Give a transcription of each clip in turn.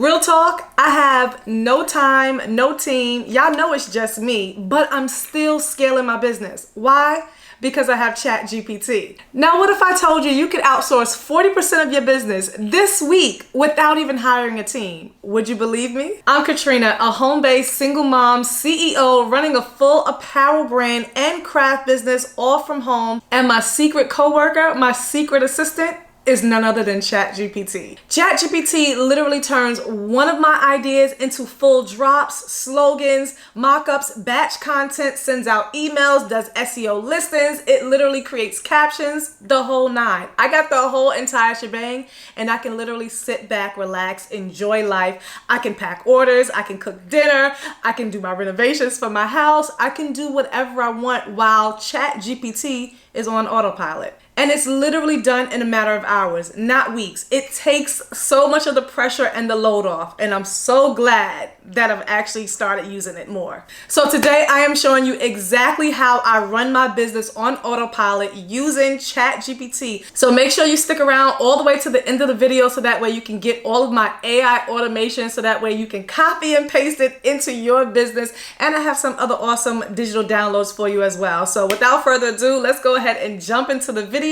Real talk, I have no time, no team. Y'all know it's just me, but I'm still scaling my business. Why? Because I have ChatGPT. Now, what if I told you you could outsource 40% of your business this week without even hiring a team? Would you believe me? I'm Katrina, a home-based single mom, CEO, running a full apparel brand and craft business all from home. And my secret coworker, my secret assistant, is none other than ChatGPT. ChatGPT literally turns one of my ideas into full drops, slogans, mock-ups, batch content, sends out emails, does SEO listings. It literally creates captions, the whole nine. I got the whole entire shebang, and I can literally sit back, relax, enjoy life. I can pack orders, I can cook dinner, I can do my renovations for my house. I can do whatever I want while ChatGPT is on autopilot. And it's literally done in a matter of hours, not weeks. It takes so much of the pressure and the load off, and I'm so glad that I've actually started using it more. So today I am showing you exactly how I run my business on autopilot using ChatGPT. So make sure you stick around all the way to the end of the video so that way you can get all of my AI automation, so that way you can copy and paste it into your business. And I have some other awesome digital downloads for you as well. So without further ado, let's go ahead and jump into the video.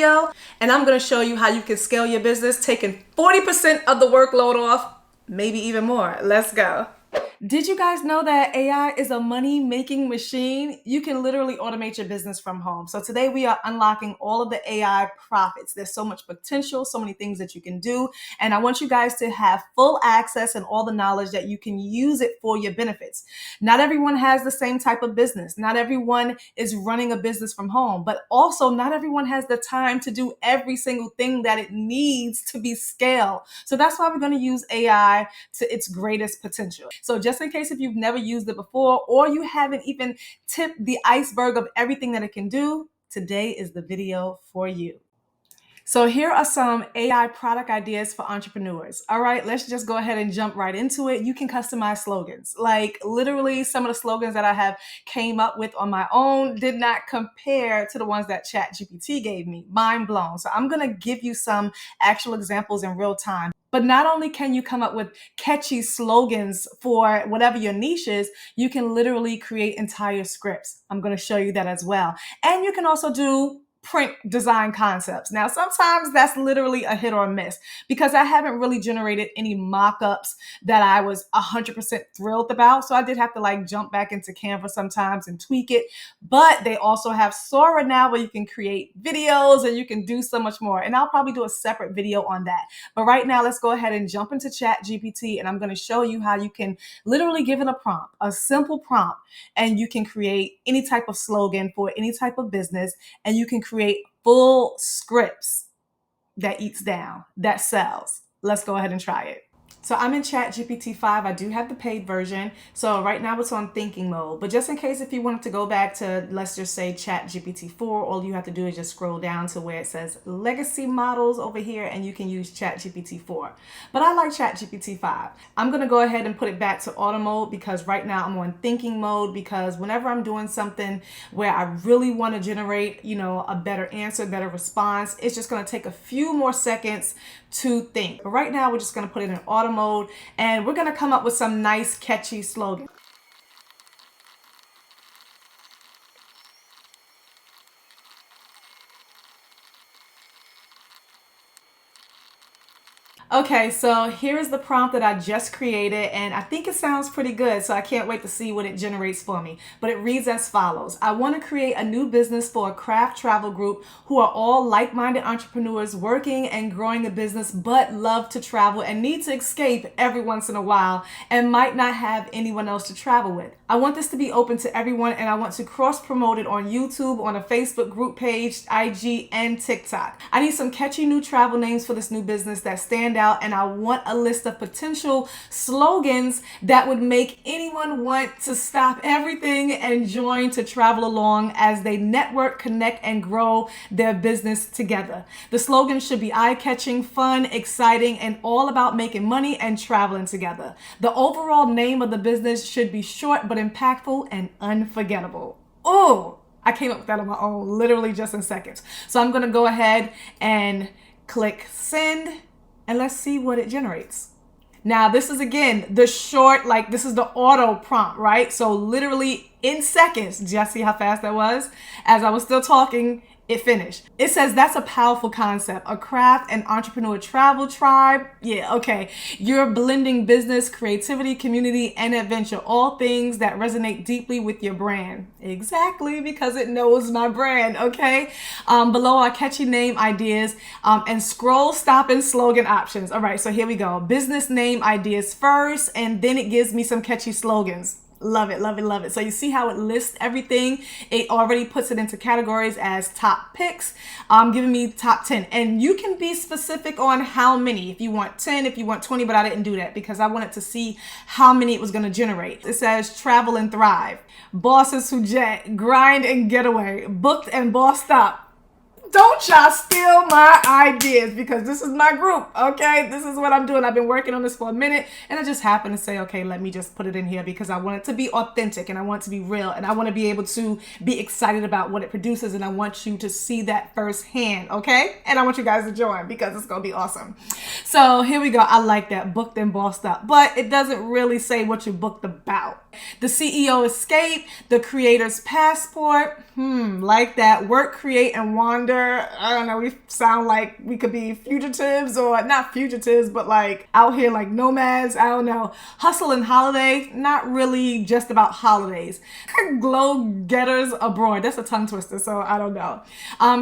And I'm going to show you how you can scale your business, taking 40% of the workload off, maybe even more. Let's go. Did you guys know that AI is a money-making machine? You can literally automate your business from home. So today we are unlocking all of the AI profits. There's so much potential, so many things that you can do. And I want you guys to have full access and all the knowledge that you can use it for your benefits. Not everyone has the same type of business. Not everyone is running a business from home, but also not everyone has the time to do every single thing that it needs to be scaled. So that's why we're going to use AI to its greatest potential. So just in case if you've never used it before, or you haven't even tipped the iceberg of everything that it can do, today is the video for you. So here are some AI product ideas for entrepreneurs. All right, let's just go ahead and jump right into it. You can customize slogans. Like literally some of the slogans that I have came up with on my own did not compare to the ones that ChatGPT gave me. Mind blown. So I'm going to give you some actual examples in real time. But not only can you come up with catchy slogans for whatever your niche is, you can literally create entire scripts. I'm going to show you that as well. And you can also do print design concepts. Now, sometimes that's literally a hit or a miss because I haven't really generated any mock-ups that I was 100% thrilled about. So I did have to like jump back into Canva sometimes and tweak it. But they also have Sora now where you can create videos and you can do so much more. And I'll probably do a separate video on that. But right now, let's go ahead and jump into ChatGPT, and I'm going to show you how you can literally give it a prompt, a simple prompt, and you can create any type of slogan for any type of business, and you can create full scripts that eats down, that sells. Let's go ahead and try it. So I'm in ChatGPT 5. I do have the paid version. So right now it's on thinking mode. But just in case if you wanted to go back to, let's just say ChatGPT 4, all you have to do is just scroll down to where it says legacy models over here, and you can use ChatGPT 4. But I like ChatGPT 5. I'm going to go ahead and put it back to auto mode because right now I'm on thinking mode, because whenever I'm doing something where I really want to generate, a better answer, better response, it's just going to take a few more seconds to think. But right now we're just going to put it in auto mode, and we're going to come up with some nice catchy slogans. Okay, so here is the prompt that I just created, and I think it sounds pretty good, so I can't wait to see what it generates for me. But it reads as follows. I want to create a new business for a craft travel group who are all like-minded entrepreneurs working and growing a business but love to travel and need to escape every once in a while and might not have anyone else to travel with. I want this to be open to everyone, and I want to cross-promote it on YouTube, on a Facebook group page, IG, and TikTok. I need some catchy new travel names for this new business that stand out, and I want a list of potential slogans that would make anyone want to stop everything and join to travel along as they network, connect, and grow their business together. The slogan should be eye-catching, fun, exciting, and all about making money and traveling together. The overall name of the business should be short but impactful and unforgettable. Oh, I came up with that on my own, literally just in seconds. So I'm going to go ahead and click send, and let's see what it generates. Now, this is again the short, like this is the auto prompt, right? So literally in seconds, did y'all see how fast that was? As I was still talking, it finished. It says that's a powerful concept. A craft and entrepreneur travel tribe. Yeah, okay. You're blending business, creativity, community, and adventure. All things that resonate deeply with your brand. Exactly, because it knows my brand, okay? Below are catchy name ideas and scroll, stop, and slogan options. All right, so here we go. Business name ideas first, and then it gives me some catchy slogans. Love it, love it, love it. So you see how it lists everything. It already puts it into categories as top picks, giving me top 10. And you can be specific on how many, if you want 10, if you want 20, but I didn't do that because I wanted to see how many it was going to generate. It says travel and thrive, bosses who jet, grind and getaway, booked and bossed up. Don't y'all steal my ideas because this is my group, okay? This is what I'm doing. I've been working on this for a minute and I just happened to say, okay, let me just put it in here because I want it to be authentic and I want it to be real and I want to be able to be excited about what it produces and I want you to see that firsthand, okay? And I want you guys to join because it's going to be awesome. So here we go. I like that, booked and bossed up, but it doesn't really say what you booked about. The CEO escape, the creator's passport, like that, work, create, and wander. I don't know, we sound like we could be fugitives or not fugitives, but like out here like nomads. I don't know. Hustle and holiday, not really just about holidays. Glow getters abroad. That's a tongue twister, so I don't know.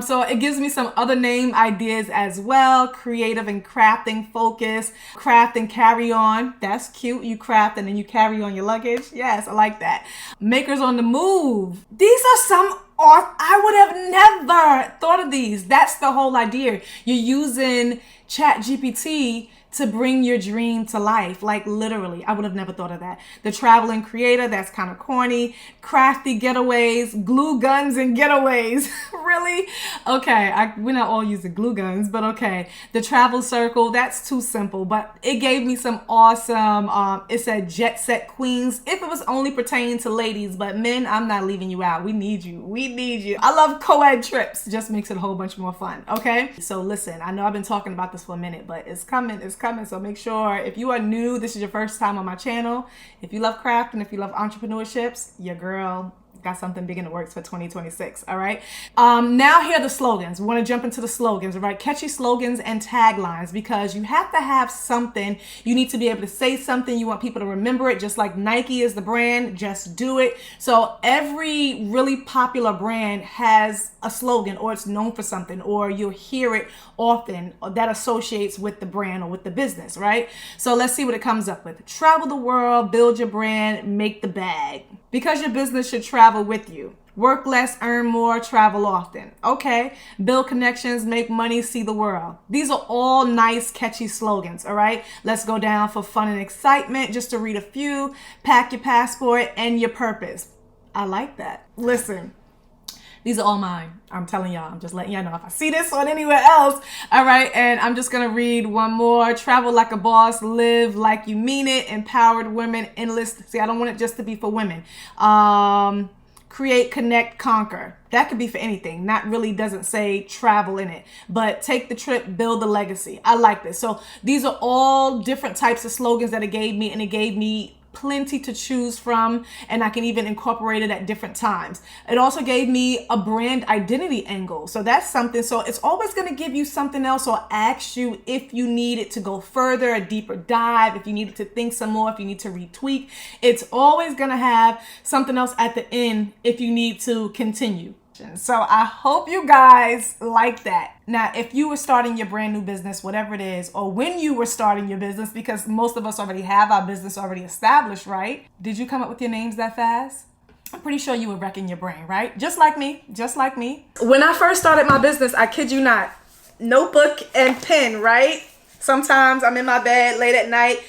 So it gives me some other name ideas as well. Creative and crafting focus, craft and carry on. That's cute. You craft and then you carry on your luggage. Yes, I like that. Makers on the move. These are some I would have never thought of these. That's the whole idea. You're using ChatGPT to bring your dream to life. Like literally, I would have never thought of that. The traveling creator, that's kind of corny. Crafty getaways, glue guns and getaways. Really? Okay, we're not all using glue guns, but okay. The travel circle, that's too simple, but it gave me some awesome, it said jet set queens, if it was only pertaining to ladies, but men, I'm not leaving you out. We need you. We need you. I love co-ed trips. Just makes it a whole bunch more fun, okay? So listen, I know I've been talking about this for a minute, but it's coming. So make sure if you are new, this is your first time on my channel. If you love craft and if you love entrepreneurships, your girl got something big in the works for 2026. All right. Now here are the slogans. We want to jump into the slogans, all right? Catchy slogans and taglines, because you have to have something. You need to be able to say something. You want people to remember it, just like Nike is the brand, just do it. So every really popular brand has a slogan, or it's known for something, or you'll hear it often that associates with the brand or with the business, right? So let's see what it comes up with. Travel the world, build your brand, make the bag. Because your business should travel with you. Work less, earn more, travel often. Okay. Build connections, make money, see the world. These are all nice, catchy slogans, all right? Let's go down for fun and excitement, just to read a few. Pack your passport and your purpose. I like that. Listen. These are all mine. I'm telling y'all. I'm just letting y'all know if I see this on anywhere else. All right. And I'm just going to read one more. Travel like a boss. Live like you mean it. Empowered women. Endless. See, I don't want it just to be for women. Create, connect, conquer. That could be for anything. Not really doesn't say travel in it. But take the trip, build the legacy. I like this. So these are all different types of slogans that it gave me. And it gave me plenty to choose from, and I can even incorporate it at different times. It also gave me a brand identity angle. So that's something. So it's always going to give you something else, or ask you if you need it to go further, a deeper dive, if you needed to think some more, if you need to retweak. It's always going to have something else at the end if you need to continue. So I hope you guys like that. Now, if you were starting your brand new business, whatever it is, or when you were starting your business, because most of us already have our business already established, right? Did you come up with your names that fast? I'm pretty sure you were wrecking your brain, right? Just like me, just like me. When I first started my business, I kid you not, notebook and pen, right? Sometimes I'm in my bed late at night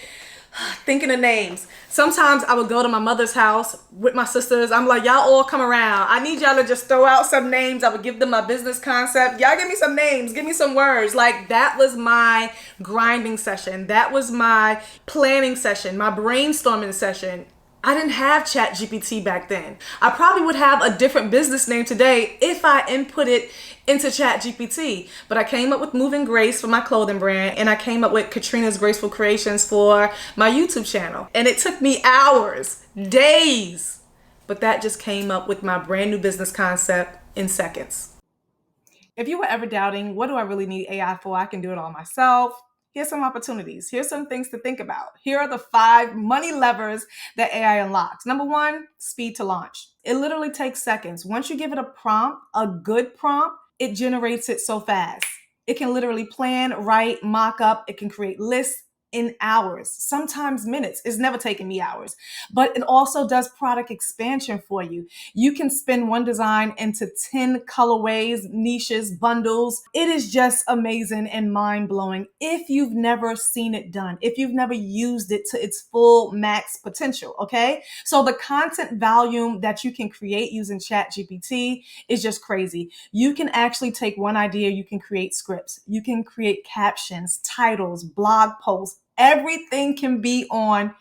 thinking of names. Sometimes I would go to my mother's house with my sisters. I'm like, y'all all come around. I need y'all to just throw out some names. I would give them my business concept. Y'all give me some names. Give me some words. Like, that was my grinding session. That was my planning session, my brainstorming session. I didn't have ChatGPT back then. I probably would have a different business name today if I input it into ChatGPT. But I came up with Moving Grace for my clothing brand, and I came up with Katrina's Graceful Creations for my YouTube channel. And it took me hours, days, but that just came up with my brand new business concept in seconds. If you were ever doubting, what do I really need AI for? I can do it all myself. Here's some opportunities. Here's some things to think about. Here are the 5 money levers that AI unlocks. Number 1, speed to launch. It literally takes seconds. Once you give it a prompt, a good prompt, it generates it so fast. It can literally plan, write, mock up. It can create lists in hours, sometimes minutes. It's never taken me hours. But it also does product expansion for you. You can spin one design into 10 colorways, niches, bundles. It is just amazing and mind-blowing if you've never seen it done, if you've never used it to its full max potential, okay? So the content volume that you can create using ChatGPT is just crazy. You can actually take one idea, you can create scripts, you can create captions, titles, blog posts. Everything can be on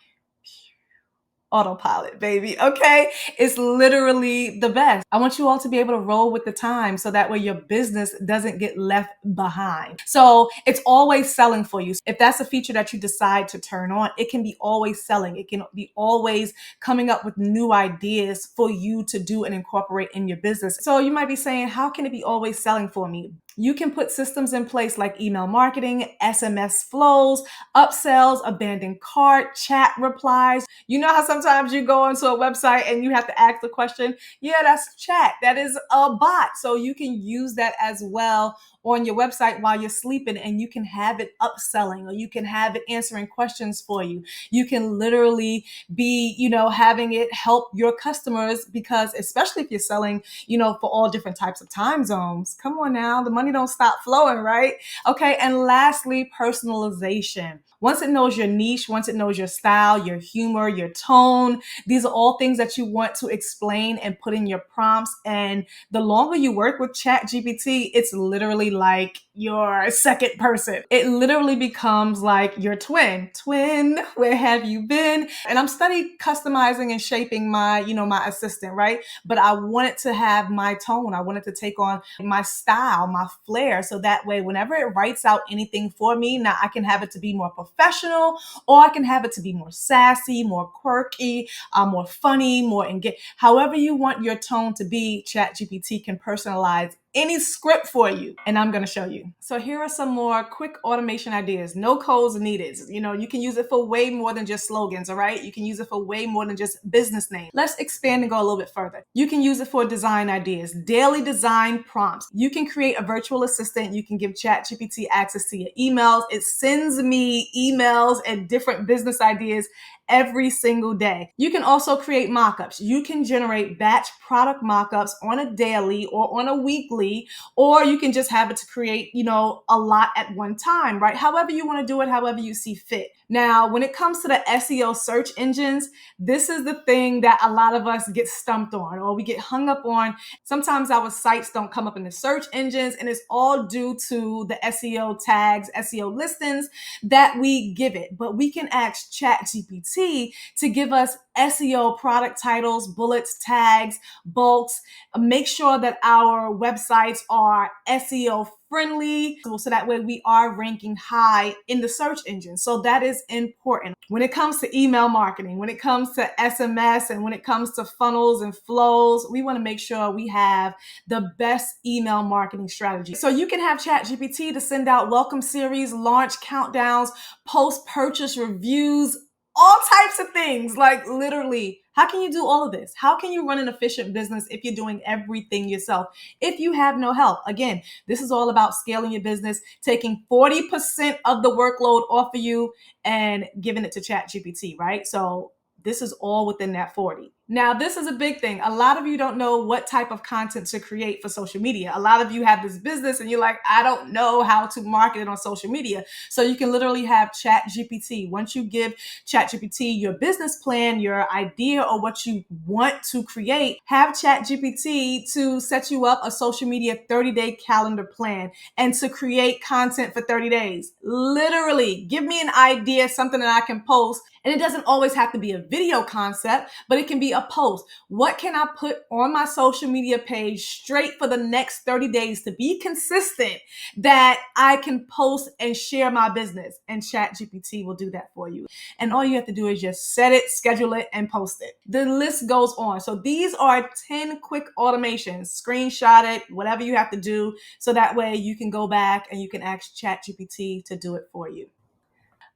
AutoPilot, baby. Okay. It's literally the best. I want you all to be able to roll with the time so that way your business doesn't get left behind. So it's always selling for you. If that's a feature that you decide to turn on, it can be always selling. It can be always coming up with new ideas for you to do and incorporate in your business. So you might be saying, how can it be always selling for me? You can put systems in place like email marketing, SMS flows, upsells, abandoned cart, chat replies. You know how sometimes you go onto a website and you have to ask the question, yeah, that's chat. That is a bot. So you can use that as well on your website while you're sleeping, and you can have it upselling, or you can have it answering questions for you. You can literally be, having it help your customers, because especially if you're selling, for all different types of time zones. Come on now, the money don't stop flowing, right? Okay. And lastly, personalization. Once it knows your niche, once it knows your style, your humor, your tone, these are all things that you want to explain and put in your prompts. And the longer you work with ChatGPT, it's literally like your second person. It literally becomes like your twin. Twin, where have you been? And I'm studying customizing and shaping my, my assistant, right? But I wanted to have my tone. I wanted to take on my style, my flair. So that way, whenever it writes out anything for me, now I can have it to be more professional, or I can have it to be more sassy, more quirky, more funny, more engaged. However you want your tone to be, ChatGPT can personalize any script for you, and I'm going to show you. So here are some more quick automation ideas. No codes needed. You can use it for way more than just slogans, all right? You can use it for way more than just business names. Let's expand and go a little bit further. You can use it for design ideas, daily design prompts. You can create a virtual assistant. You can give ChatGPT access to your emails. It sends me emails and different business ideas every single day. You can also create mockups. You can generate batch product mockups on a daily or on a weekly, or you can just have it to create, a lot at one time, right? However you want to do it, however you see fit. Now, when it comes to the SEO search engines, this is the thing that a lot of us get stumped on, or we get hung up on. Sometimes our sites don't come up in the search engines, and it's all due to the SEO tags, SEO listings that we give it. But we can ask ChatGPT to give us SEO product titles, bullets, tags, bulks, make sure that our websites are SEO friendly, so that way we are ranking high in the search engine. So that is important. When it comes to email marketing, when it comes to SMS, and when it comes to funnels and flows, we want to make sure we have the best email marketing strategy. So you can have ChatGPT to send out welcome series, launch countdowns, post-purchase reviews, all types of things. Like literally, how can you do all of this? How can you run an efficient business if you're doing everything yourself, if you have no help? Again, this is all about scaling your business, taking 40% of the workload off of you and giving it to ChatGPT, right? So this is all within that 40. Now, this is a big thing. A lot of you don't know what type of content to create for social media. A lot of you have this business and you're like, I don't know how to market it on social media. So you can literally have ChatGPT. Once you give ChatGPT your business plan, your idea, or what you want to create, have ChatGPT to set you up a social media 30-day calendar plan and to create content for 30 days. Literally, give me an idea, something that I can post. And it doesn't always have to be a video concept, but it can be a post. What can I put on my social media page straight for the next 30 days to be consistent that I can post and share my business? And ChatGPT will do that for you. And all you have to do is just set it, schedule it, and post it. The list goes on. So these are 10 quick automations. Screenshot it, whatever you have to do, so that way you can go back and you can ask ChatGPT to do it for you.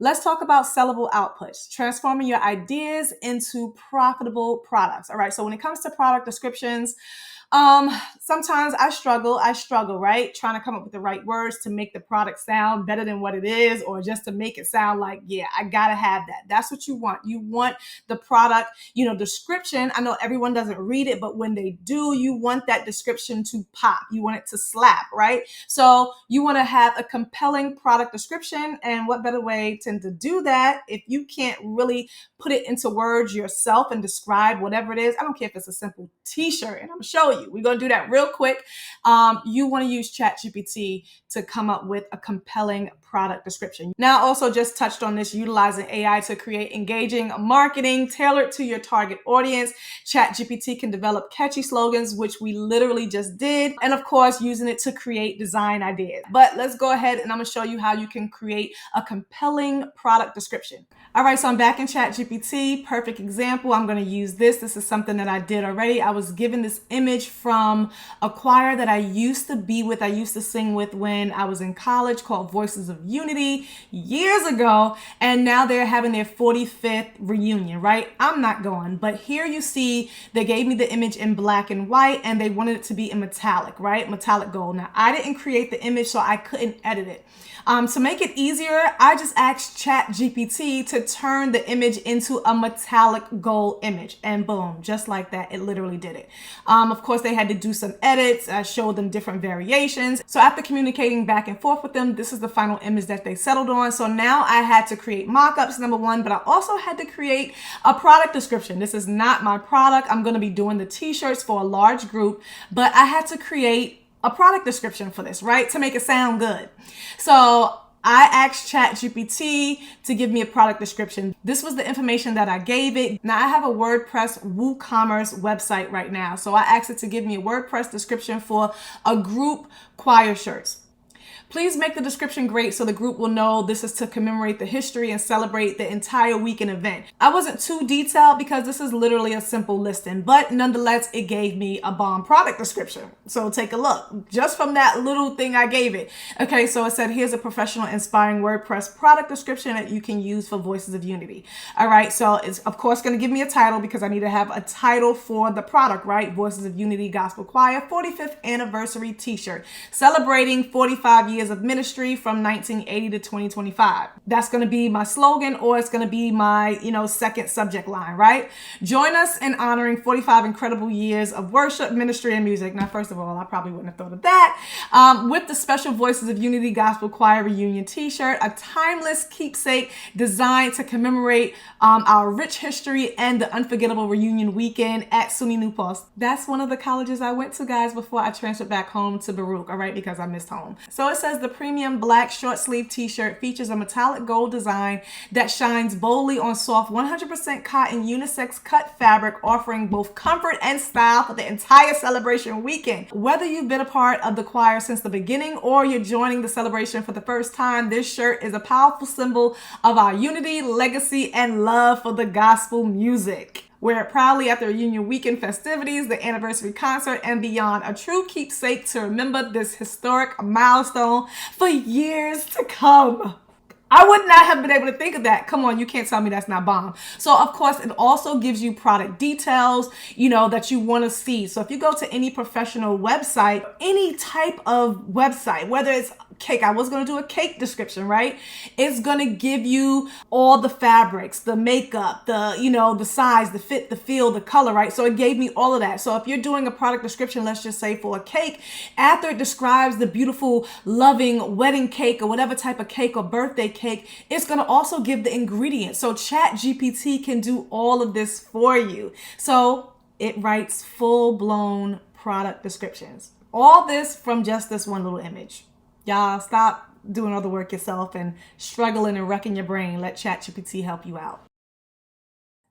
Let's talk about sellable outputs, transforming your ideas into profitable products. All right, so when it comes to product descriptions, sometimes I struggle, right? Trying to come up with the right words to make the product sound better than what it is, or just to make it sound like, yeah, I gotta have that. That's what you want. You want the product, description. I know everyone doesn't read it, but when they do, you want that description to pop. You want it to slap, right? So you want to have a compelling product description. And what better way to do that if you can't really put it into words yourself and describe whatever it is? I don't care if it's a simple t-shirt, and I'm gonna show you. We're going to do that real quick. You want to use ChatGPT to come up with a compelling product description. Now, I also just touched on this, utilizing AI to create engaging marketing tailored to your target audience. ChatGPT can develop catchy slogans, which we literally just did. And of course, using it to create design ideas. But let's go ahead and I'm going to show you how you can create a compelling product description. All right, so I'm back in ChatGPT. Perfect example. I'm going to use this. This is something that I did already. I was given this image from a choir that I used to be with. I used to sing with when I was in college, called Voices of Unity, years ago. And now they're having their 45th reunion, right? I'm not going, but here you see they gave me the image in black and white, and they wanted it to be in metallic, right? Metallic gold. Now, I didn't create the image, so I couldn't edit it. To make it easier, I just asked ChatGPT to turn the image into a metallic gold image, and boom, just like that, it literally did it. Of course, they had to do some edits. I showed them different variations. So after communicating back and forth with them, this is the final image that they settled on. So now I had to create mock-ups, number one, but I also had to create a product description. This is not my product. I'm going to be doing the t-shirts for a large group, but I had to create a product description for this, right? To make it sound good. So I asked ChatGPT to give me a product description. This was the information that I gave it. Now I have a WordPress WooCommerce website right now. So I asked it to give me a WordPress description for a group choir shirts. Please make the description great so the group will know this is to commemorate the history and celebrate the entire weekend event. I wasn't too detailed because this is literally a simple listing, but nonetheless, it gave me a bomb product description. So take a look just from that little thing I gave it. Okay, so it said, here's a professional, inspiring WordPress product description that you can use for Voices of Unity. All right, so it's of course going to give me a title because I need to have a title for the product, right? Voices of Unity Gospel Choir 45th anniversary t-shirt, celebrating 45 years of ministry from 1980 to 2025. That's going to be my slogan, or it's going to be my, second subject line, right? Join us in honoring 45 incredible years of worship, ministry, and music. Now, first of all, I probably wouldn't have thought of that. With the special Voices of Unity Gospel Choir reunion t-shirt, a timeless keepsake designed to commemorate our rich history and the unforgettable reunion weekend at SUNY New Paltz. That's one of the colleges I went to, guys, before I transferred back home to Baruch, all right, because I missed home. So it says the premium black short sleeve t-shirt features a metallic gold design that shines boldly on soft 100% cotton unisex cut fabric, offering both comfort and style for the entire celebration weekend. Whether you've been a part of the choir since the beginning or you're joining the celebration for the first time, this shirt is a powerful symbol of our unity, legacy, and love for the gospel music. Wear it proudly at the reunion weekend festivities, the anniversary concert, and beyond. A true keepsake to remember this historic milestone for years to come. I would not have been able to think of that. Come on, you can't tell me that's not bomb. So of course, it also gives you product details, that you want to see. So if you go to any professional website, any type of website, whether it's cake. I was going to do a cake description, right? It's going to give you all the fabrics, the makeup, the, the size, the fit, the feel, the color, right? So it gave me all of that. So if you're doing a product description, let's just say for a cake, after it describes the beautiful, loving wedding cake or whatever type of cake or birthday cake, it's going to also give the ingredients. So ChatGPT can do all of this for you. So it writes full-blown product descriptions. All this from just this one little image. Y'all stop doing all the work yourself and struggling and wrecking your brain. Let ChatGPT help you out.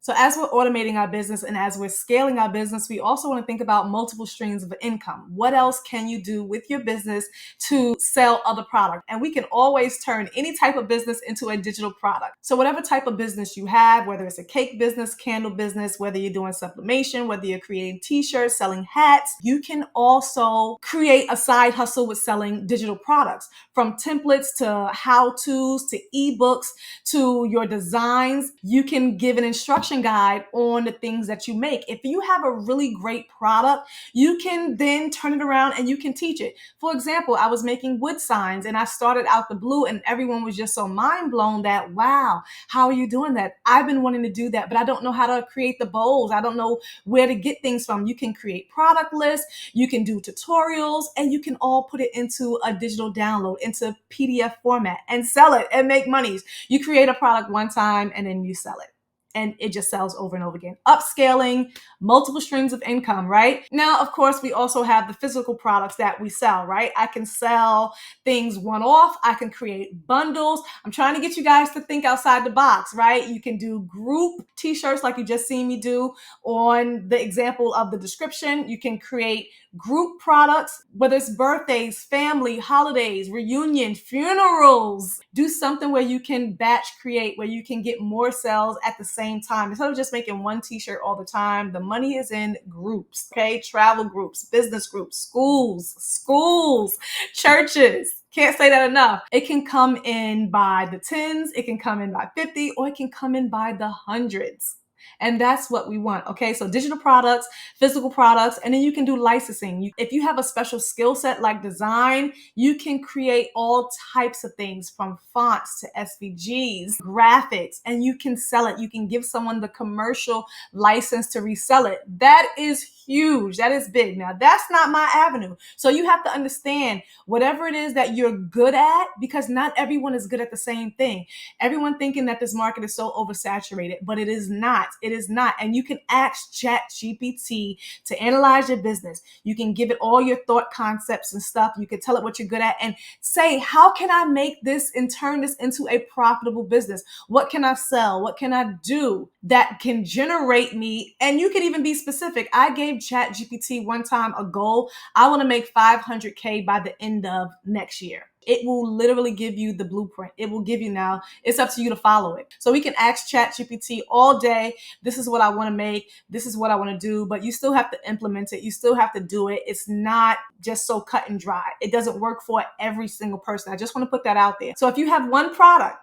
So as we're automating our business and as we're scaling our business, we also want to think about multiple streams of income. What else can you do with your business to sell other products? And we can always turn any type of business into a digital product. So whatever type of business you have, whether it's a cake business, candle business, whether you're doing sublimation, whether you're creating t-shirts, selling hats, you can also create a side hustle with selling digital products, from templates to how-tos to ebooks to your designs. You can give an instruction guide on the things that you make. If you have a really great product, you can then turn it around and you can teach it. For example, I was making wood signs and I started out the blue and everyone was just so mind blown that, wow, how are you doing that? I've been wanting to do that, but I don't know how to create the bowls. I don't know where to get things from. You can create product lists, you can do tutorials, and you can all put it into a digital download, into PDF format and sell it and make monies. You create a product one time and then you sell it. And it just sells over and over again. Upscaling, multiple streams of income, right? Now, of course, we also have the physical products that we sell, right? I can sell things one-off. I can create bundles. I'm trying to get you guys to think outside the box, right? You can do group t-shirts like you just seen me do on the example of the description. You can create group products, whether it's birthdays, family, holidays, reunion, funerals. Do something where you can batch create, where you can get more sales at the same time. Instead of just making one t-shirt all the time, the money is in groups, okay? Travel groups, business groups, schools, churches. Can't say that enough. It can come in by the tens, it can come in by 50, or it can come in by the hundreds. And that's what we want, okay? So digital products, physical products, and then you can do licensing. If you have a special skill set like design, you can create all types of things from fonts to SVGs, graphics, and you can sell it. You can give someone the commercial license to resell it. That is huge. That is big. Now, that's not my avenue. So you have to understand whatever it is that you're good at, because not everyone is good at the same thing. Everyone thinking that this market is so oversaturated, but it is not. It is not. And you can ask ChatGPT to analyze your business. You can give it all your thought concepts and stuff. You can tell it what you're good at and say, how can I make this and turn this into a profitable business? What can I sell? What can I do that can generate me? And you can even be specific. I gave ChatGPT one time a goal. I want to make 500K by the end of next year. It will literally give you the blueprint. It will give you now. It's up to you to follow it. So we can ask ChatGPT all day. This is what I want to make. This is what I want to do. But you still have to implement it. You still have to do it. It's not just so cut and dry. It doesn't work for every single person. I just want to put that out there. So if you have one product,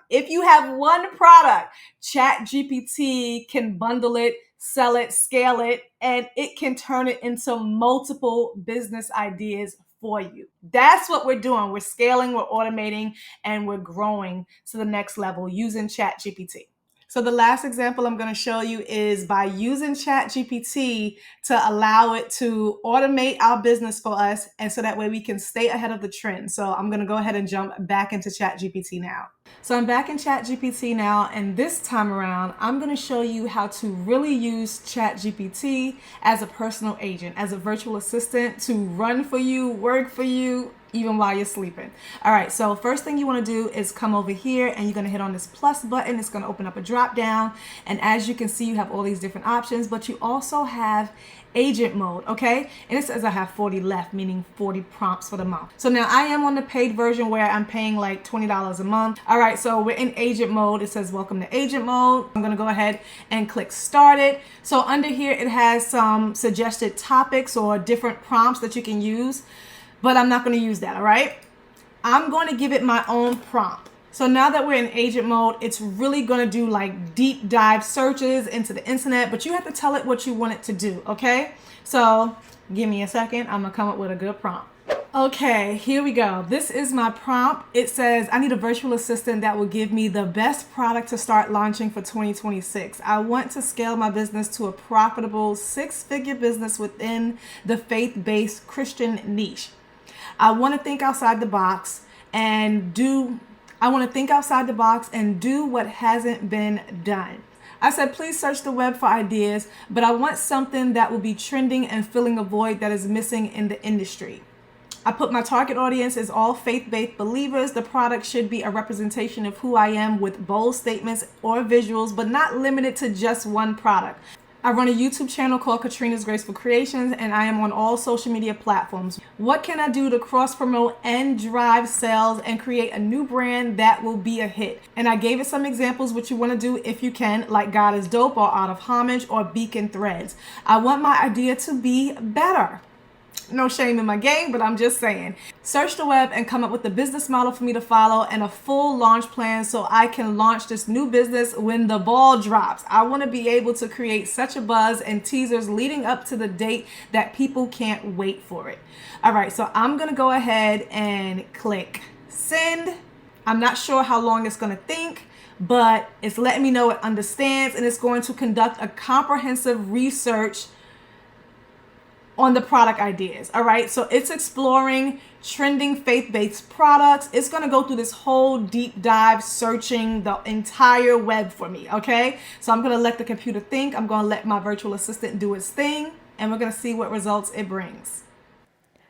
ChatGPT can bundle it, sell it, scale it, and it can turn it into multiple business ideas for you. That's what we're doing. We're scaling, we're automating, and we're growing to the next level using ChatGPT. So the last example I'm going to show you is by using ChatGPT to allow it to automate our business for us, and so that way we can stay ahead of the trend. So I'm going to go ahead and jump back into ChatGPT now. So I'm back in ChatGPT now, and this time around, I'm going to show you how to really use ChatGPT as a personal agent, as a virtual assistant to run for you, work for you, even while you're sleeping. All right, so first thing you want to do is come over here and you're going to hit on this plus button. It's going to open up a drop down. And as you can see, you have all these different options, but you also have agent mode, okay? And it says I have 40 left, meaning 40 prompts for the month. So now I am on the paid version where I'm paying like $20 a month. All right, so we're in agent mode. It says welcome to agent mode. I'm gonna go ahead and click started. So under here, it has some suggested topics or different prompts that you can use, but I'm not gonna use that, all right? I'm going to give it my own prompt. So now that we're in agent mode, it's really going to do like deep dive searches into the internet, but you have to tell it what you want it to do, okay? So give me a second. I'm going to come up with a good prompt. Okay, here we go. This is my prompt. It says, I need a virtual assistant that will give me the best product to start launching for 2026. I want to scale my business to a profitable six-figure business within the faith-based Christian niche. I want to think outside the box and do what hasn't been done. I said, please search the web for ideas, but I want something that will be trending and filling a void that is missing in the industry. I put my target audience as all faith-based believers. The product should be a representation of who I am with bold statements or visuals, but not limited to just one product. I run a YouTube channel called Code Graceful Creations, and I am on all social media platforms. What can I do to cross-promote and drive sales and create a new brand that will be a hit? And I gave it some examples what you want to do if you can, like God is Dope or Out of Homage or Beacon Threads. I want my idea to be better. No shame in my game, but I'm just saying. Search the web and come up with a business model for me to follow and a full launch plan so I can launch this new business when the ball drops. I want to be able to create such a buzz and teasers leading up to the date that people can't wait for it. All right, so I'm going to go ahead and click send. I'm not sure how long it's going to think, but it's letting me know it understands, and it's going to conduct a comprehensive research on the product ideas. All right, so it's exploring trending faith-based products. It's going to go through this whole deep dive searching the entire web for me. Okay, so I'm going to let the computer think. I'm going to let my virtual assistant do its thing, and we're going to see what results it brings.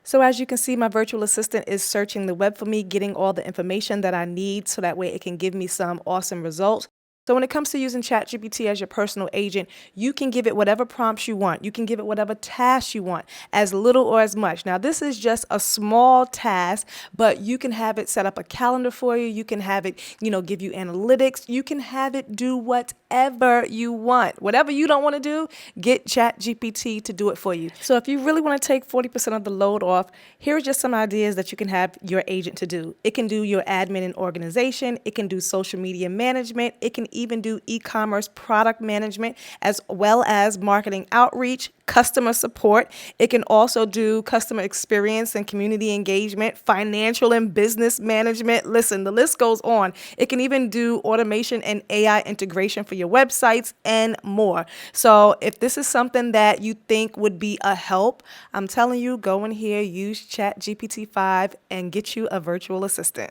So as you can see, my virtual assistant is searching the web for me, getting all the information that I need so that way it can give me some awesome results. So when it comes to using ChatGPT as your personal agent, you can give it whatever prompts you want. You can give it whatever tasks you want, as little or as much. Now, this is just a small task, but you can have it set up a calendar for you. You can have it, give you analytics. You can have it do whatever you want. Whatever you don't want to do, get ChatGPT to do it for you. So if you really want to take 40% of the load off, here are just some ideas that you can have your agent to do. It can do your admin and organization. It can do social media management. It can even do e-commerce product management, as well as marketing outreach, customer support. It can also do customer experience and community engagement, financial and business management. Listen, the list goes on. It can even do automation and AI integration for your websites and more. So if this is something that you think would be a help, I'm telling you, go in here, use ChatGPT 5 and get you a virtual assistant.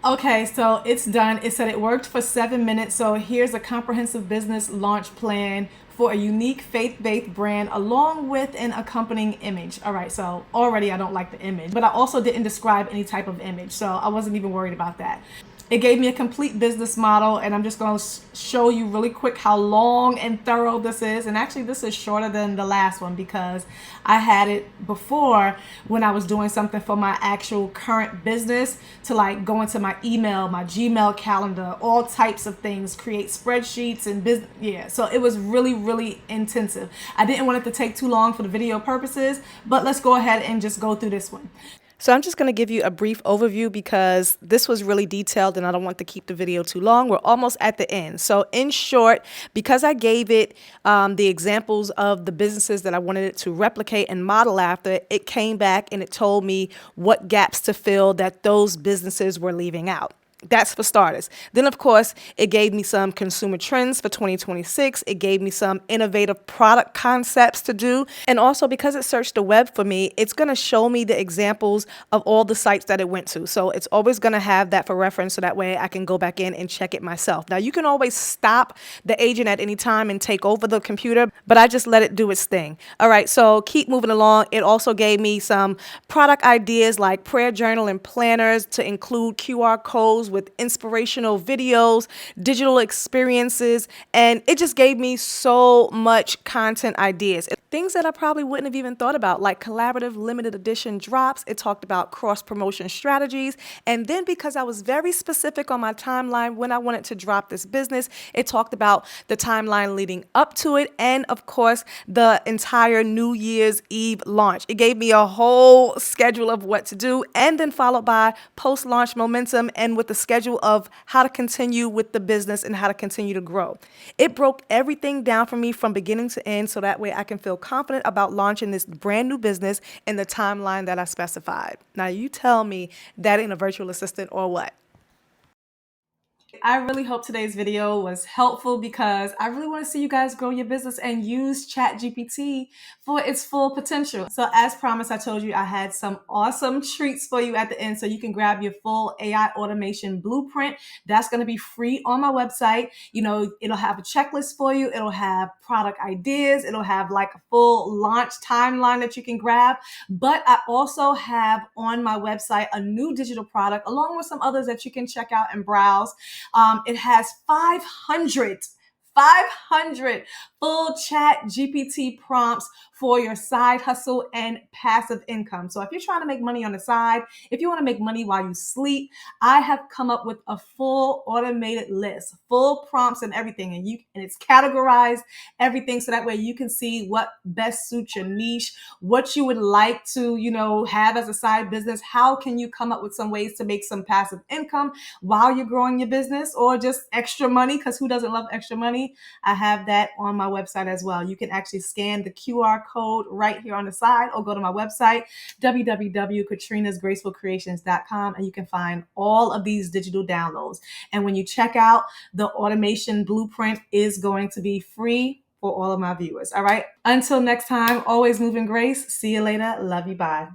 Okay, so it's done. It said it worked for 7 minutes. So here's a comprehensive business launch plan for a unique faith-based brand along with an accompanying image. All right, so already I don't like the image, but I also didn't describe any type of image, so I wasn't even worried about that. It gave me a complete business model, and I'm just going to show you really quick how long and thorough this is. And actually, this is shorter than the last one because I had it before when I was doing something for my actual current business to like go into my email, my Gmail calendar, all types of things, create spreadsheets and business. Yeah, so it was really, really intensive. I didn't want it to take too long for the video purposes, but let's go ahead and just go through this one. So I'm just going to give you a brief overview because this was really detailed and I don't want to keep the video too long. We're almost at the end. So in short, because I gave it the examples of the businesses that I wanted it to replicate and model after, it came back and it told me what gaps to fill that those businesses were leaving out. That's for starters. Then, of course, it gave me some consumer trends for 2026. It gave me some innovative product concepts to do. And also, because it searched the web for me, it's going to show me the examples of all the sites that it went to. So it's always going to have that for reference so that way I can go back in and check it myself. Now, you can always stop the agent at any time and take over the computer, but I just let it do its thing. All right, so keep moving along. It also gave me some product ideas like prayer journal and planners to include QR codes with inspirational videos, digital experiences, and it just gave me so much content ideas. Things that I probably wouldn't have even thought about, like collaborative limited edition drops. It talked about cross-promotion strategies. And then because I was very specific on my timeline when I wanted to drop this business, it talked about the timeline leading up to it and, of course, the entire New Year's Eve launch. It gave me a whole schedule of what to do and then followed by post-launch momentum and with the schedule of how to continue with the business and how to continue to grow. It broke everything down for me from beginning to end so that way I can feel feel confident about launching this brand new business in the timeline that I specified. Now you tell me that ain't a virtual assistant or what? I really hope today's video was helpful because I really want to see you guys grow your business and use ChatGPT for its full potential. So as promised, I told you I had some awesome treats for you at the end so you can grab your full AI automation blueprint. That's going to be free on my website. You know, it'll have a checklist for you. It'll have product ideas. It'll have like a full launch timeline that you can grab. But I also have on my website a new digital product along with some others that you can check out and browse. It has 500 full chat GPT prompts for your side hustle and passive income. So if you're trying to make money on the side, if you want to make money while you sleep, I have come up with a full automated list, full prompts and everything. And it's categorized everything so that way you can see what best suits your niche, what you would like to, have as a side business. How can you come up with some ways to make some passive income while you're growing your business, or just extra money? Because who doesn't love extra money? I have that on my website as well. You can actually scan the QR code right here on the side or go to my website, www.katrinasgracefulcreations.com, and you can find all of these digital downloads. And when you check out, the automation blueprint is going to be free for all of my viewers. All right. Until next time, always move in grace. See you later. Love you. Bye.